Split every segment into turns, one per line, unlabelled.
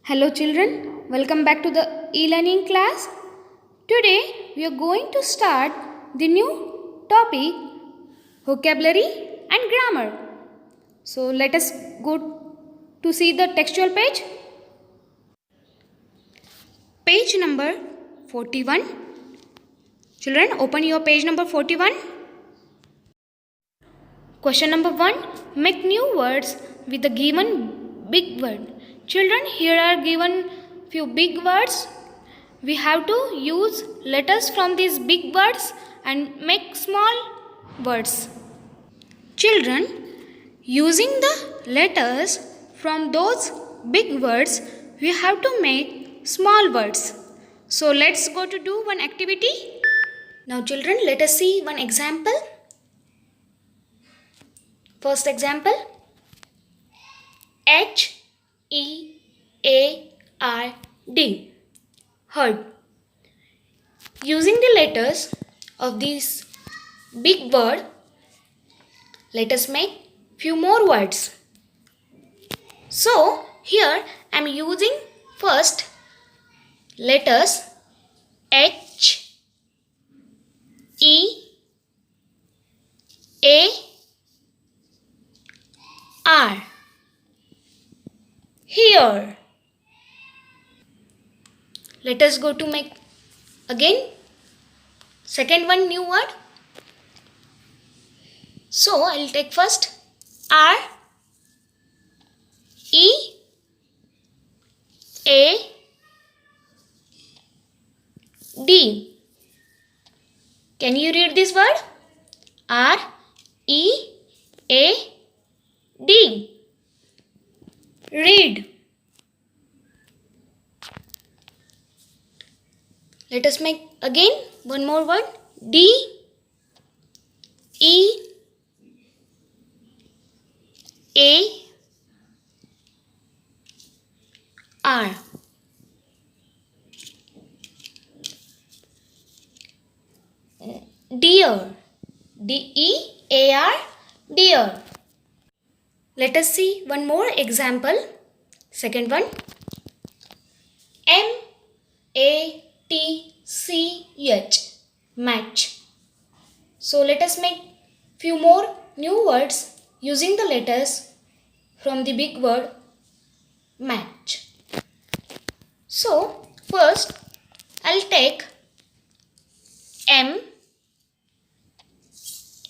Hello children, welcome back to the e-learning class. Today we are going to start the new topic vocabulary and grammar. So let us go to see the textual page. Page number 41. Children, open your page number 41. Question number 1. Make new words with the given big word. Children, here are given few big words. We have to use letters from these big words and make small words. Children, using the letters from those big words, we have to make small words. So let's go to do one activity. Now children, let us see one example. First example, H-E-A-R-D, heard. Using the letters of this big word, let us make few more words. So here I am using first letters H, E, A, R. Here. Let us go to make again second one new word. So I will take first R, E, A, D. Can you read this word? R, E, A, D. Read. Let us make again one more word. D, E, A, R. Deer. D-E-A-R. Deer. Let us see one more example. Second one. M-A-T-C-H. Match. So let us make few more new words using the letters from the big word match. So first I'll take M,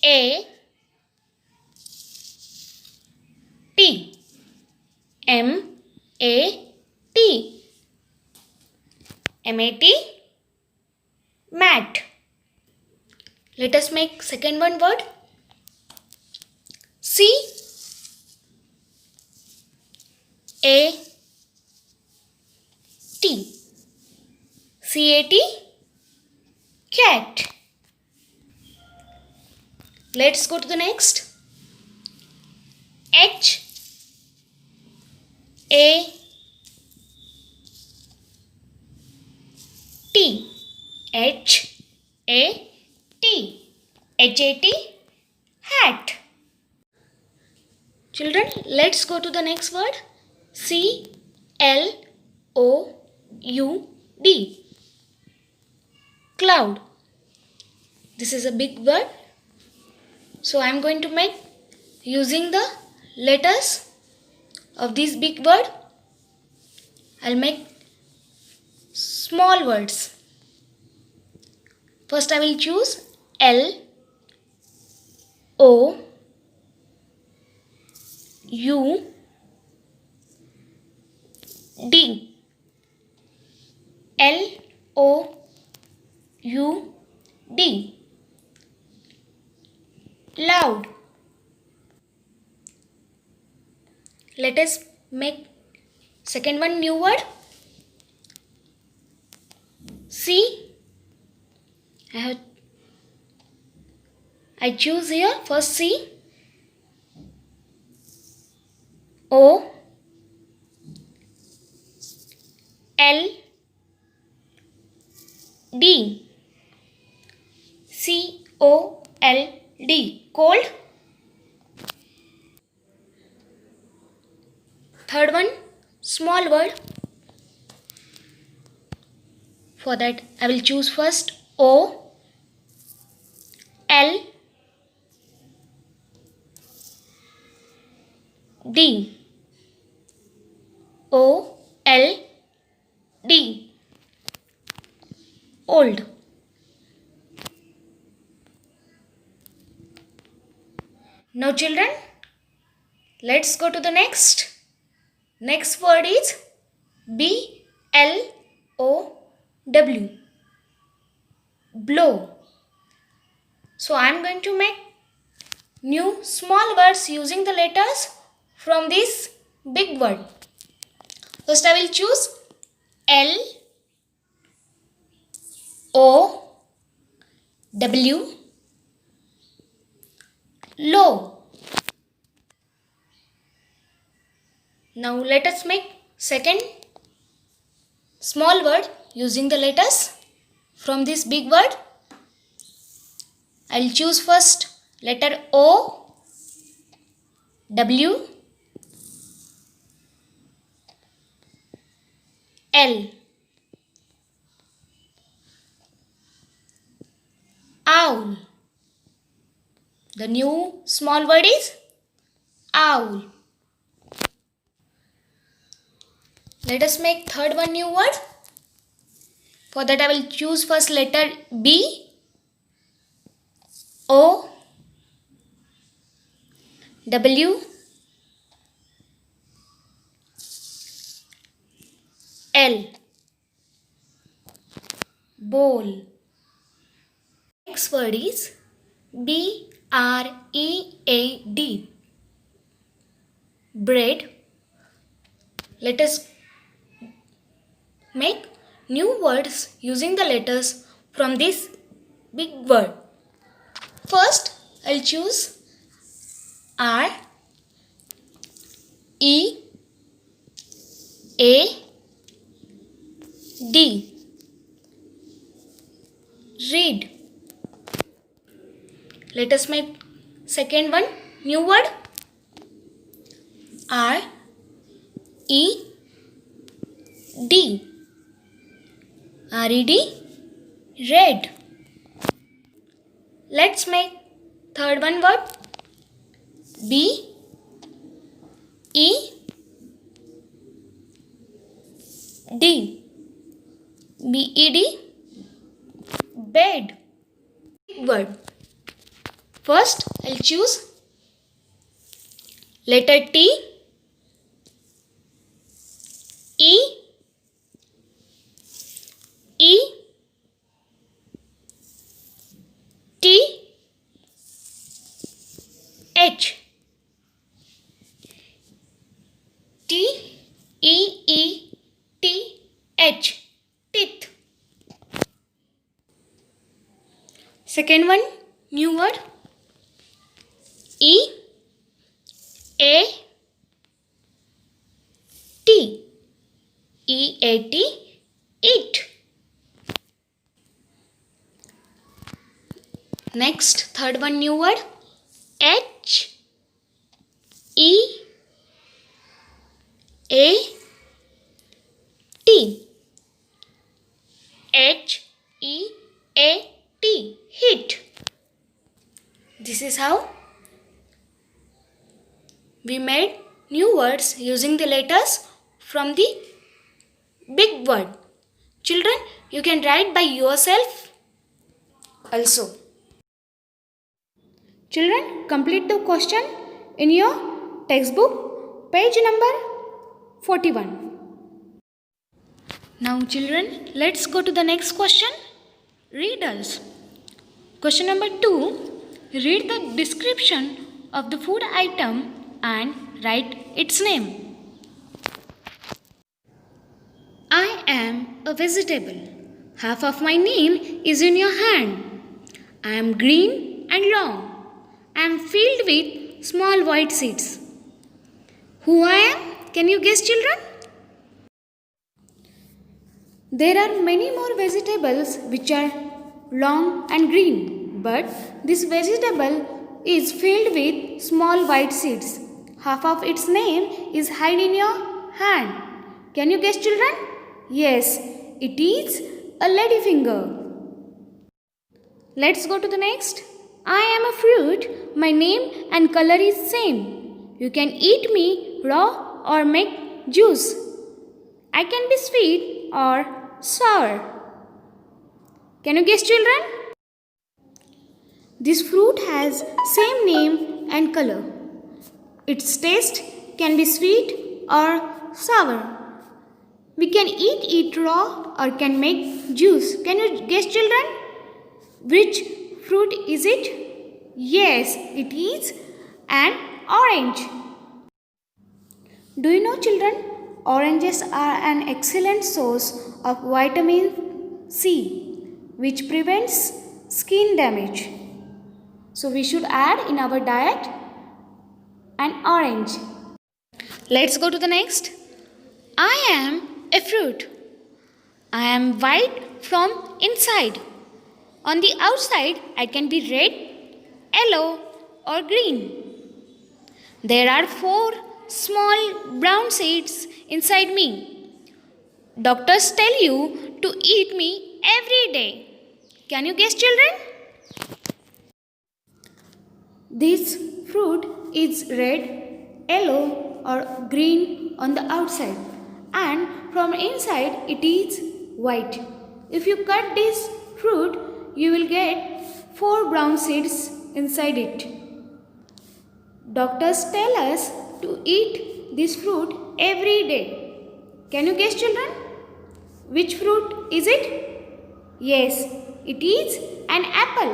A, T. M, A, T. M-A-T. Mat. Let us make second one word. C, A, T. C-A-T. Cat. Let's go to the next. H, A, T. H, A, T. H-A-T. Hat. Children, let's go to the next word. C-L-O-U-D. Cloud. This is a big word. So I am going to make using the letters of this big word. I'll make small words. First I will choose L, O, U, D. L, O, U, D. Loud. Let us make second one new word. C. I choose here first C, O, L, D. C-O-L-D. Cold. Third one, small word. For that, I will choose first O, L, D. O, L, D. Old. Now children, let's go to the next. Next word is B, L, O, W. Blow. So I am going to make new small words using the letters from this big word. First I will choose L, O, W, low. Now let us make second small word using the letters from this big word. I'll choose first letter O, W, L. Owl. The new small word is owl. Let us make third one new word. For that I will choose first letter B, O, W, L. Bowl. Next word is B-R-E-A-D. Bread. Let us make new words using the letters from this big word. First, I'll choose R, E, A, D. Read. Let us make second one new word. R, E, D. R-E-D. Red. Let's make third one word. B, E, D. B-E-D. Bed. Big word. First, I'll choose letter T, E, E, T, H. T, E, E, T, H. Teeth. Second one, new word. E, A, T. E-A-T, eat. Next, third one new word. H, E, A, T. H, E, A, T. Hit. This is how we made new words using the letters from the big word. Children, you can write by yourself also. Children, complete the question in your textbook, page number 41. Now children, let's go to the next question. Riddles. Question number 2. Read the description of the food item and write its name. I am a vegetable. Half of my name is in your hand. I am green and long. I am filled with small white seeds. Who I am? Can you guess, children? There are many more vegetables which are long and green, but this vegetable is filled with small white seeds. Half of its name is hide in your hand. Can you guess, children? Yes, it is a ladyfinger. Let's go to the next. I am a fruit. My name and color is same. You can eat me raw or make juice. I can be sweet or sour. Can you guess, children? This fruit has same name and color. Its taste can be sweet or sour. We can eat it raw or can make juice. Can you guess, children? Which fruit is it? Yes, it is an orange. Do you know, children? Oranges are an excellent source of vitamin C, which prevents skin damage. So we should add in our diet an orange. Let's go to the next. I am a fruit. I am white from inside. On the outside, I can be red, yellow, or green. There are 4 small brown seeds inside me. Doctors tell you to eat me every day. Can you guess, children? This fruit is red, yellow, or green on the outside, and from inside it is white. If you cut this fruit, you will get 4 brown seeds inside it. Doctors tell us to eat this fruit every day. Can you guess, children? Which fruit is it? Yes, it is an apple.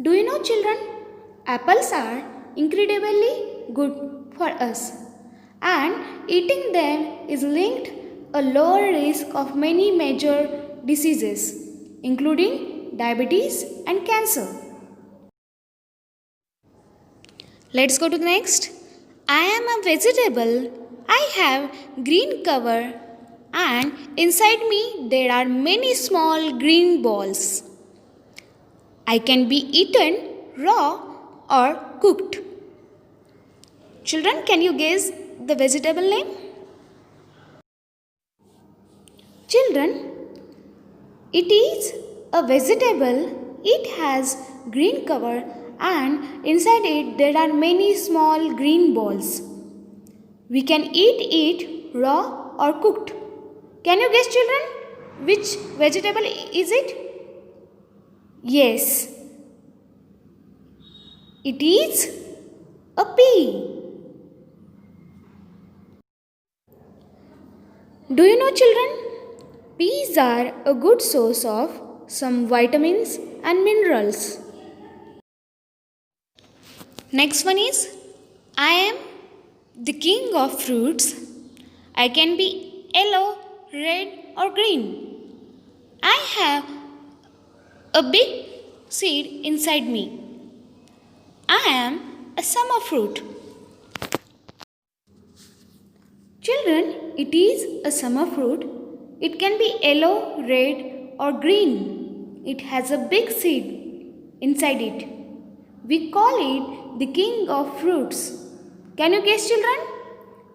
Do you know, children? Apples are incredibly good for us, and eating them is linked a lower risk of many major diseases, including diabetes and cancer. Let's go to the next. I am a vegetable. I have green cover, and inside me there are many small green balls. I can be eaten raw or cooked. Children, can you guess the vegetable name? Children, it is a vegetable. It has green cover and inside it there are many small green balls. We can eat it raw or cooked. Can you guess, children? Which vegetable is it? Yes, it is a pea. Do you know, children? Peas are a good source of some vitamins and minerals. Next one is, I am the king of fruits. I can be yellow, red, or green. I have a big seed inside me. I am a summer fruit. Children, it is a summer fruit. It can be yellow, red, or green. It has a big seed inside it. We call it the king of fruits. Can you guess, children?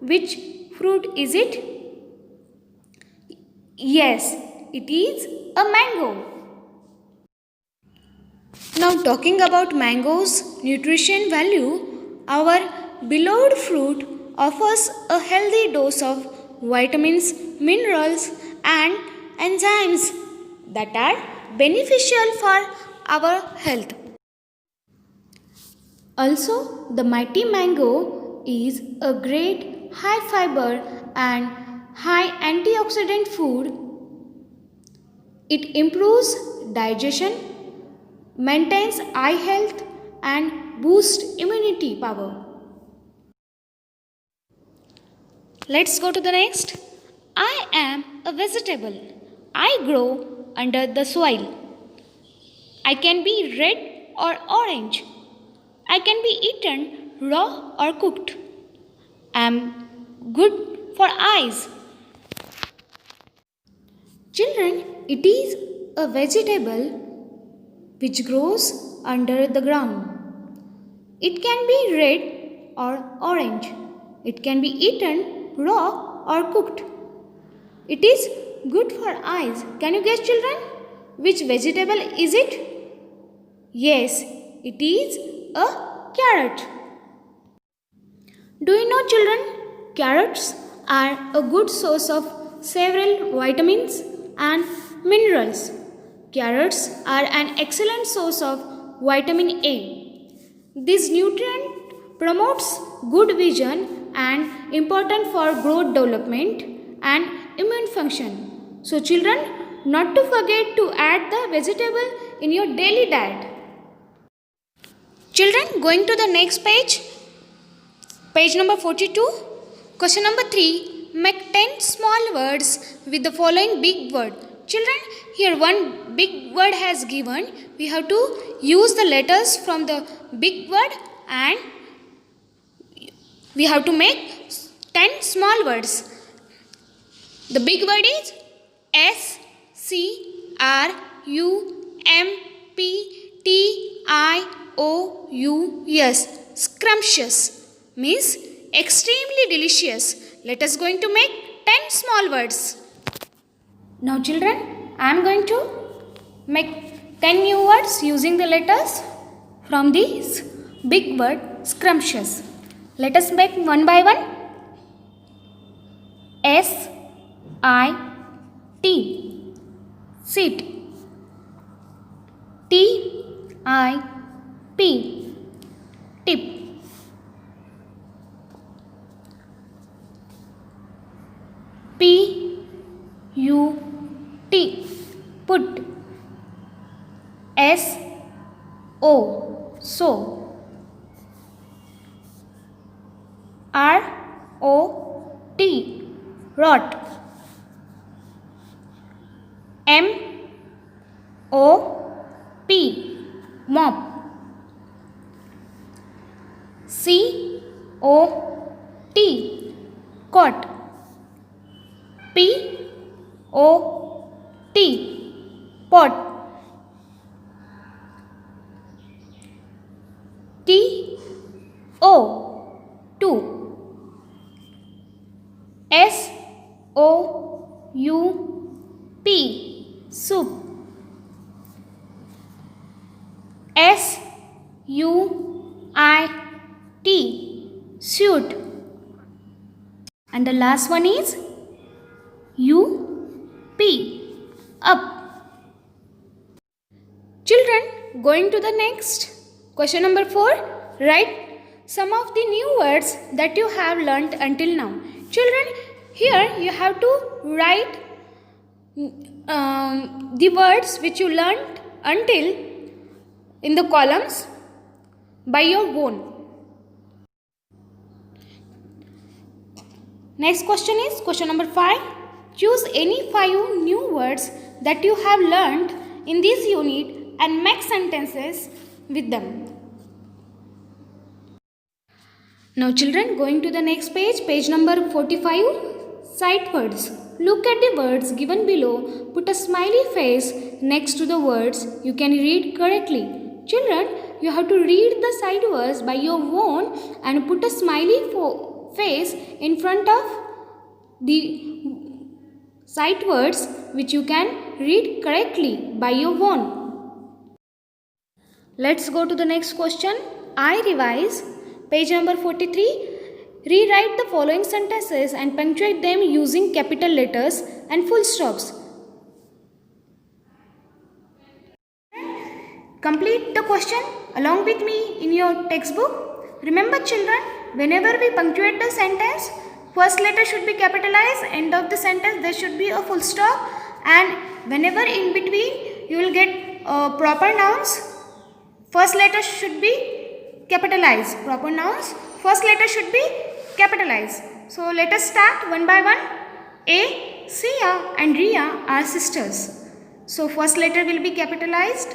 Which fruit is it? Yes, it is a mango. Now talking about mango's nutrition value, our beloved fruit offers a healthy dose of vitamins, minerals and enzymes that are beneficial for our health. Also, the mighty mango is a great high fiber and high antioxidant food. It improves digestion, maintains eye health and boosts immunity power. Let's go to the next. I am a vegetable. I grow under the soil. I can be red or orange. I can be eaten raw or cooked. I am good for eyes. Children, it is a vegetable which grows under the ground. It can be red or orange. It can be eaten raw or cooked. It is good for eyes. Can you guess, children? Which vegetable is it? Yes, it is a carrot. Do you know, children? Carrots are a good source of several vitamins and minerals. Carrots are an excellent source of vitamin A. This nutrient promotes good vision and important for growth development and immune function. So children, not to forget to add the vegetable in your daily diet. Children, going to the next page. Page number 42. Question number 3. Make 10 small words with the following big word. Children, here one big word has given. We have to use the letters from the big word and we have to make 10 small words. The big word is S C R U M P T I O U S. Scrumptious means extremely delicious. Let us going to make 10 small words. Now children, I am going to make 10 new words using the letters from this big word scrumptious. Let us make one by one. S I T, sit. T I P, tip. P U T, put. S O, so. R O T, rot. M O P, mop. C O T, cot. P O T, pot. T O, two. S O U P, soup. S U I T, suit. And the last one is U P, up. Children, going to the next. Question number 4. Write some of the new words that you have learnt until now. Children, here you have to write the words which you learnt until in the columns by your own. Next question is question number 5. Choose any 5 new words that you have learnt in this unit and make sentences with them. Now children, going to the next page, page number 45, sight words. Look at the words given below. Put a smiley face next to the words you can read correctly. Children, you have to read the sight words by your own and put a smiley face in front of the sight words which you can read correctly by your own. Let's go to the next question. I revise. Page number 43. Rewrite the following sentences and punctuate them using capital letters and full stops. Complete the question along with me in your textbook. Remember children, whenever we punctuate the sentence, first letter should be capitalized, end of the sentence there should be a full stop, and whenever in between you will get proper nouns, first letter should be capitalized. Proper nouns, first letter should be capitalized. So let us start one by one. A, Sia and Ria are sisters. So first letter will be capitalized.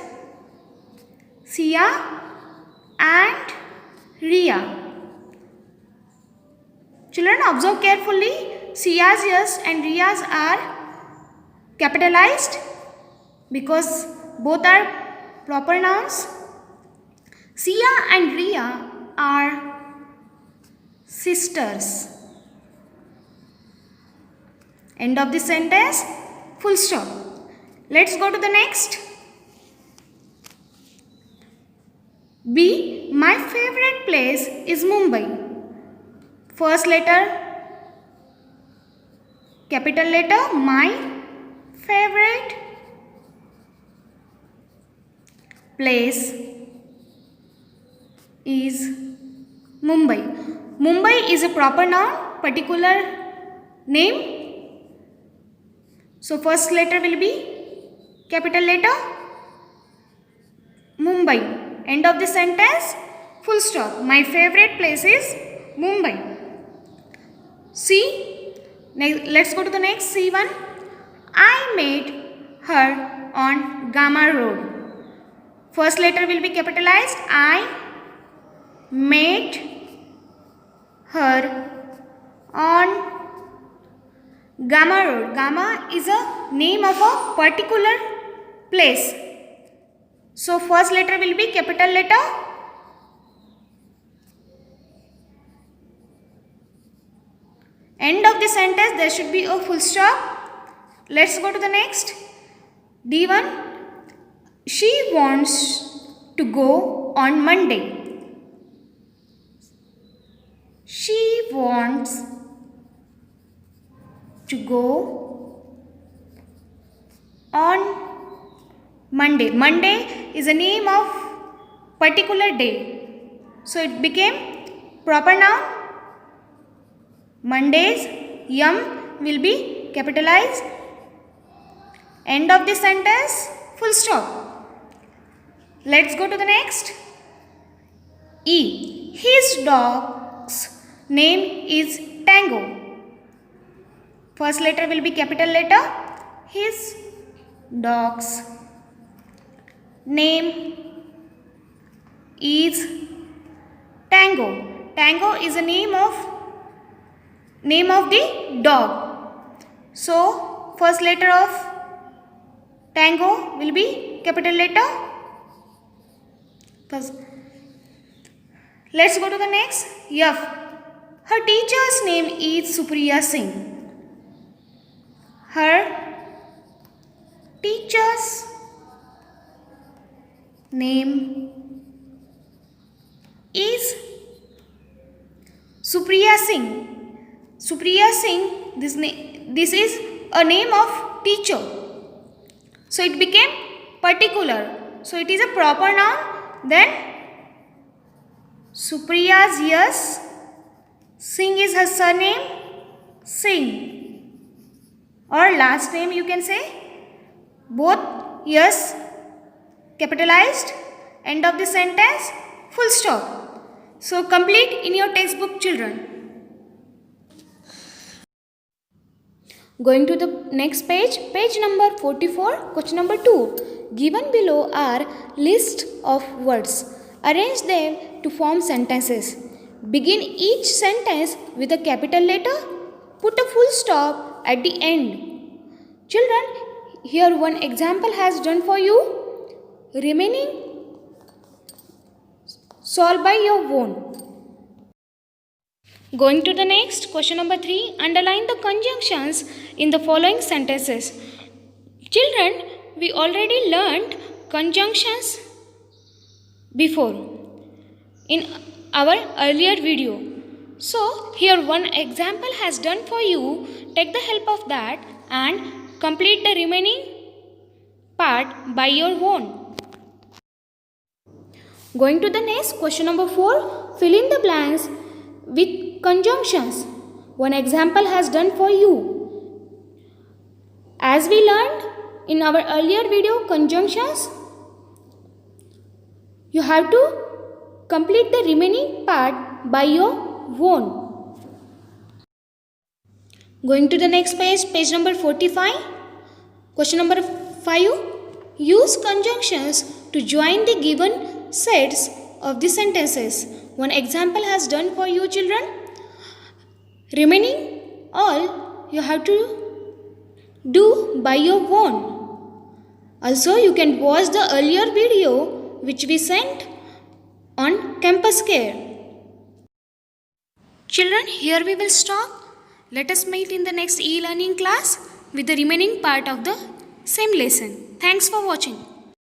Sia and Ria. Children, observe carefully. Sia's yes and Ria's are capitalized because both are proper nouns. Sia and Ria are sisters. End of the sentence, full stop. Let's go to the next. B. My favorite place is Mumbai. First letter, capital letter, my favorite place is Mumbai. Mumbai is a proper noun, particular name. So first letter will be capital letter, Mumbai. End of the sentence, full stop. My favorite place is Mumbai. C. Let's go to the next, C1. I met her on Gamma Road. First letter will be capitalized. I met her on Gamma Road. Gamma is a name of a particular place. So first letter will be capital letter, end of the sentence there should be a full stop. Let's go to the next, D1. She wants to go on Monday. She wants to go on Monday. Monday is a name of particular day. So it became proper noun. Mondays, will be capitalized. End of the sentence, full stop. Let's go to the next. E. His dog's name is Tango. First letter will be capital letter. His dog's name is Tango. Tango is a name of the dog. So first letter of Tango will be capital letter. First. Let's go to the next. F. Her teacher's name is Supriya Singh. Her teacher's name is Supriya Singh. Supriya Singh, this is a name of teacher. So it became particular. So it is a proper noun. Then Supriya's yes, Singh is her surname, Singh. Or last name you can say. Both yes capitalized. End of the sentence, full stop. So complete in your textbook, children. Going to the next page, page number 44, question number 2. Given below are list of words. Arrange them to form sentences. Begin each sentence with a capital letter. Put a full stop at the end. Children, here one example has done for you. Remaining solve by your own. Going to the next, question number 3. Underline the conjunctions in the following sentences. Children, we already learned conjunctions before in our earlier video. So, here one example has done for you. Take the help of that and complete the remaining part by your own. Going to the next, question number 4. Fill in the blanks with conjunctions. One example has done for you. As we learned in our earlier video conjunctions, you have to complete the remaining part by your own. Going to the next page, page number 45. Question number 5. Use conjunctions to join the given sets of the sentences. One example has done for you, children. Remaining all you have to do by your own. Also, you can watch the earlier video which we sent on Campus Care. Children, here we will stop. Let us meet in the next e-learning class with the remaining part of the same lesson. Thanks for watching.